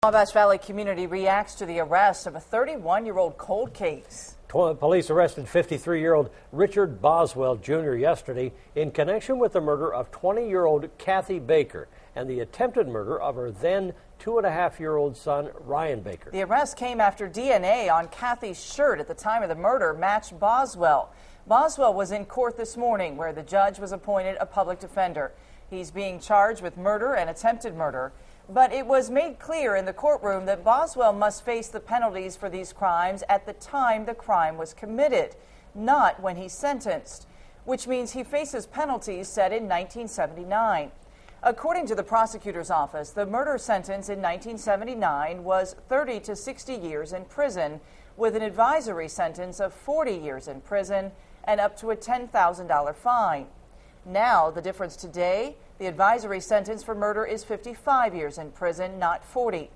Wabash Valley community reacts to the arrest of a 31-year-old cold case. Police arrested 53-year-old Richard Boswell Jr. yesterday in connection with the murder of 20-year-old Kathy Baker and the attempted murder of her then 2.5-year-old son, Ryan Baker. The arrest came after DNA on Kathy's shirt at the time of the murder matched Boswell. Boswell was in court this morning where the judge was appointed a public defender. He's being charged with murder and attempted murder. But it was made clear in the courtroom that Boswell must face the penalties for these crimes at the time the crime was committed, not when he's sentenced, which means he faces penalties set in 1979. According to the prosecutor's office, the murder sentence in 1979 was 30 to 60 years in prison, with an advisory sentence of 40 years in prison and up to a $10,000 fine. Now, the difference today, the advisory sentence for murder is 55 years in prison, not 40.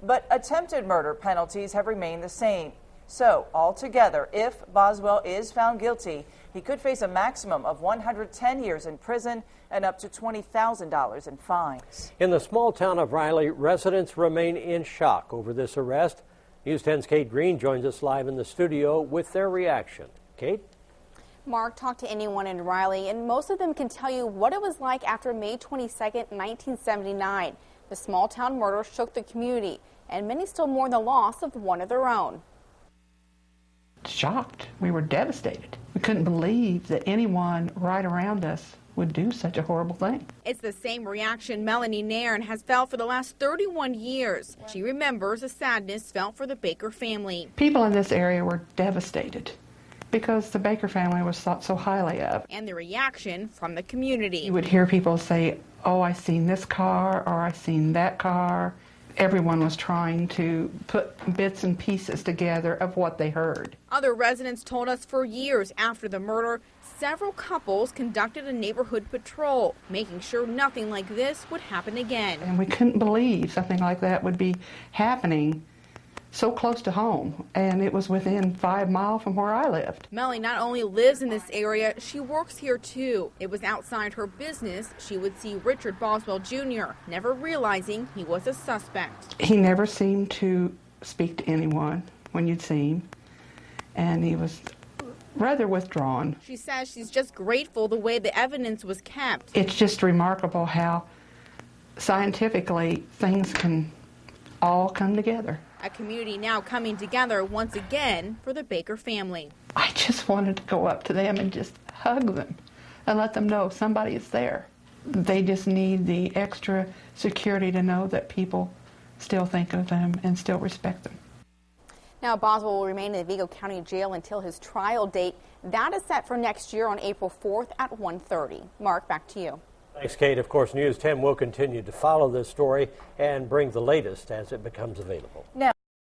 But attempted murder penalties have remained the same. So, altogether, if Boswell is found guilty, he could face a maximum of 110 years in prison and up to $20,000 in fines. In the small town of Riley, residents remain in shock over this arrest. News 10's Kate Green joins us live in the studio with their reaction. Kate? Mark, talk to anyone in Riley, and most of them can tell you what it was like after May 22nd, 1979. The small-town murder shook the community, and many still mourn the loss of one of their own. Shocked. We were devastated. We couldn't believe that anyone right around us would do such a horrible thing. It's the same reaction Melanie Nairn has felt for the last 31 years. She remembers the sadness felt for the Baker family. People in this area were devastated because the Baker family was thought so highly of. And the reaction from the community. You would hear people say, oh, I seen this car, or I seen that car. Everyone was trying to put bits and pieces together of what they heard. Other residents told us for years after the murder, several couples conducted a neighborhood patrol, making sure nothing like this would happen again. And we couldn't believe something like that would be happening so close to home, and it was within 5 miles from where I lived. Melanie not only lives in this area, she works here too. It was outside her business she would see Richard Boswell Jr., never realizing he was a suspect. He never seemed to speak to anyone when you'd see him, and he was rather withdrawn. She says she's just grateful the way the evidence was kept. It's just remarkable how scientifically things can all come together. A community now coming together once again for the Baker family. I just wanted to go up to them and just hug them and let them know somebody is there. They just need the extra security to know that people still think of them and still respect them. Now, Boswell will remain in the Vigo County Jail until his trial date. That is set for next year on April 4th at 1:30. Mark, back to you. Thanks, Kate. Of course, News 10 will continue to follow this story and bring the latest as it becomes available. Now